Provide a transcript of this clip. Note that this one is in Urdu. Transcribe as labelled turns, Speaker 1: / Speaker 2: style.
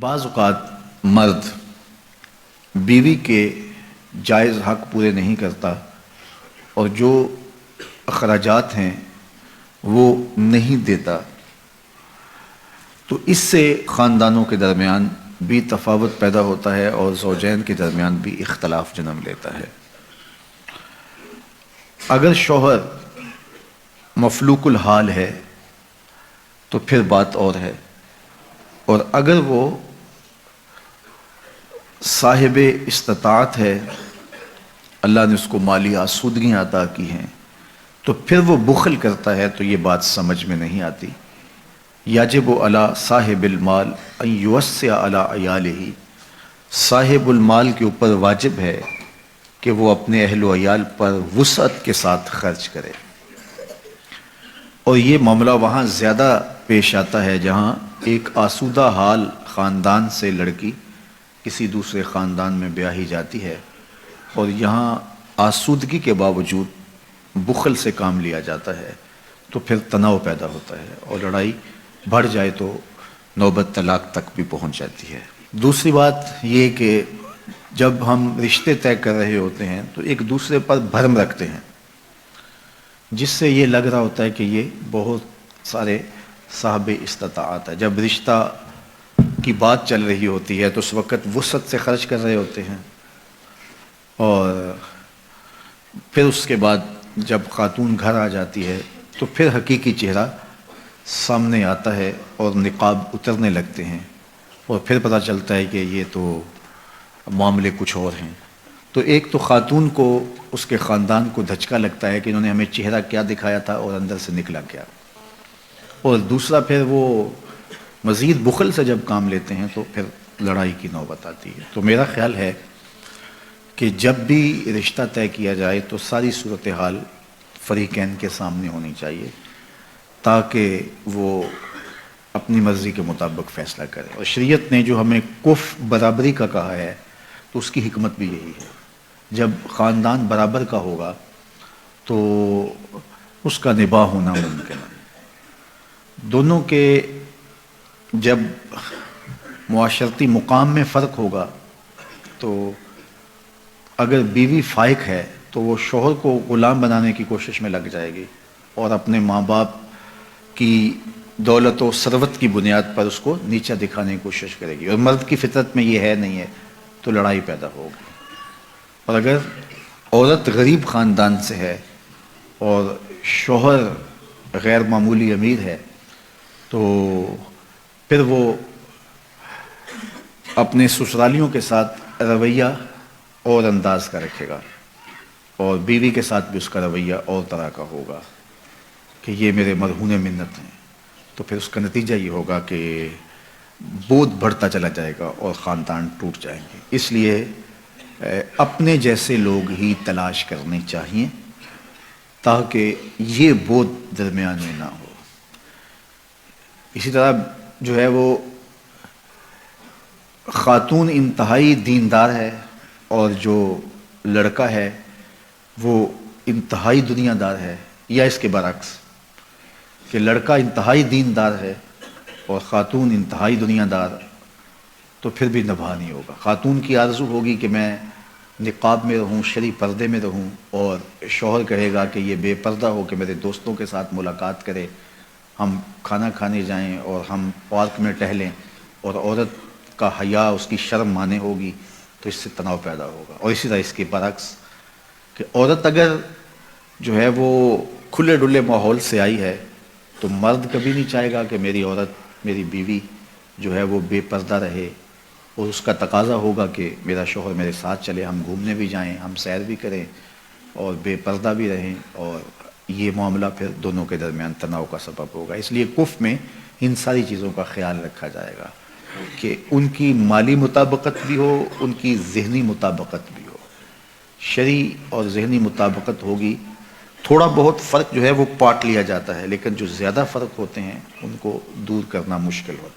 Speaker 1: بعض اوقات مرد بیوی کے جائز حق پورے نہیں کرتا اور جو اخراجات ہیں وہ نہیں دیتا، تو اس سے خاندانوں کے درمیان بھی تفاوت پیدا ہوتا ہے اور زوجین کے درمیان بھی اختلاف جنم لیتا ہے۔ اگر شوہر مفلوک الحال ہے تو پھر بات اور ہے، اور اگر وہ صاحب استطاعت ہے، اللہ نے اس کو مالی آسودگیاں عطا کی ہیں، تو پھر وہ بخل کرتا ہے تو یہ بات سمجھ میں نہیں آتی۔ یجب علی صاحب المال ان یوسع علی عیالہ، صاحب المال کے اوپر واجب ہے کہ وہ اپنے اہل و عیال پر وسعت کے ساتھ خرچ کرے، اور یہ معاملہ وہاں زیادہ پیش آتا ہے جہاں ایک آسودہ حال خاندان سے لڑکی کسی دوسرے خاندان میں بیاہی جاتی ہے، اور یہاں آسودگی کے باوجود بخل سے کام لیا جاتا ہے، تو پھر تناؤ پیدا ہوتا ہے اور لڑائی بڑھ جائے تو نوبت طلاق تک بھی پہنچ جاتی ہے۔ دوسری بات یہ کہ جب ہم رشتے طے کر رہے ہوتے ہیں تو ایک دوسرے پر بھرم رکھتے ہیں، جس سے یہ لگ رہا ہوتا ہے کہ یہ بہت سارے صاحب استطاعت ہے۔ جب رشتہ کی بات چل رہی ہوتی ہے تو اس وقت وسعت سے خرچ کر رہے ہوتے ہیں، اور پھر اس کے بعد جب خاتون گھر آ جاتی ہے تو پھر حقیقی چہرہ سامنے آتا ہے اور نقاب اترنے لگتے ہیں، اور پھر پتہ چلتا ہے کہ یہ تو معاملے کچھ اور ہیں۔ تو ایک تو خاتون کو اس کے خاندان کو دھچکا لگتا ہے کہ انہوں نے ہمیں چہرہ کیا دکھایا تھا اور اندر سے نکلا کیا، اور دوسرا پھر وہ مزید بخل سے جب کام لیتے ہیں تو پھر لڑائی کی نوبت آتی ہے۔ تو میرا خیال ہے کہ جب بھی رشتہ طے کیا جائے تو ساری صورتحال فریقین کے سامنے ہونی چاہیے تاکہ وہ اپنی مرضی کے مطابق فیصلہ کرے، اور شریعت نے جو ہمیں کف برابری کا کہا ہے تو اس کی حکمت بھی یہی ہے۔ جب خاندان برابر کا ہوگا تو اس کا نباہ ہونا ممکن ہے۔ دونوں کے جب معاشرتی مقام میں فرق ہوگا تو اگر بیوی فائق ہے تو وہ شوہر کو غلام بنانے کی کوشش میں لگ جائے گی اور اپنے ماں باپ کی دولت و ثروت کی بنیاد پر اس کو نیچا دکھانے کی کوشش کرے گی، اور مرد کی فطرت میں یہ ہے نہیں ہے تو لڑائی پیدا ہوگی۔ اور اگر عورت غریب خاندان سے ہے اور شوہر غیر معمولی امیر ہے تو پھر وہ اپنے سسرالیوں کے ساتھ رویہ اور انداز کا رکھے گا، اور بیوی کے ساتھ بھی اس کا رویہ اور طرح کا ہوگا کہ یہ میرے مرہون منت ہیں، تو پھر اس کا نتیجہ یہ ہوگا کہ بودھ بڑھتا چلا جائے گا اور خاندان ٹوٹ جائیں گے۔ اس لیے اپنے جیسے لوگ ہی تلاش کرنے چاہیے تاکہ یہ بودھ درمیان میں نہ ہو۔ اسی طرح جو ہے وہ خاتون انتہائی دیندار ہے اور جو لڑکا ہے وہ انتہائی دنیا دار ہے، یا اس کے برعکس کہ لڑکا انتہائی دیندار ہے اور خاتون انتہائی دنیا دار، تو پھر بھی نبھا نہیں ہوگا۔ خاتون کی آرزو ہوگی کہ میں نقاب میں رہوں، شرعی پردے میں رہوں، اور شوہر کہے گا کہ یہ بے پردہ ہو کہ میرے دوستوں کے ساتھ ملاقات کرے، ہم کھانا کھانے جائیں اور ہم پارک میں ٹہلیں، اور عورت کا حیا، اس کی شرم مانے ہوگی، تو اس سے تناؤ پیدا ہوگا۔ اور اسی طرح اس کے برعکس کہ عورت اگر جو ہے وہ کھلے ڈلے ماحول سے آئی ہے تو مرد کبھی نہیں چاہے گا کہ میری عورت، میری بیوی جو ہے وہ بے پردہ رہے، اور اس کا تقاضا ہوگا کہ میرا شوہر میرے ساتھ چلے، ہم گھومنے بھی جائیں، ہم سیر بھی کریں اور بے پردہ بھی رہیں، اور یہ معاملہ پھر دونوں کے درمیان تناؤ کا سبب ہوگا۔ اس لیے کف میں ان ساری چیزوں کا خیال رکھا جائے گا کہ ان کی مالی مطابقت بھی ہو، ان کی ذہنی مطابقت بھی ہو۔ شرعی اور ذہنی مطابقت ہوگی، تھوڑا بہت فرق جو ہے وہ پاٹ لیا جاتا ہے، لیکن جو زیادہ فرق ہوتے ہیں ان کو دور کرنا مشکل ہوتا ہے۔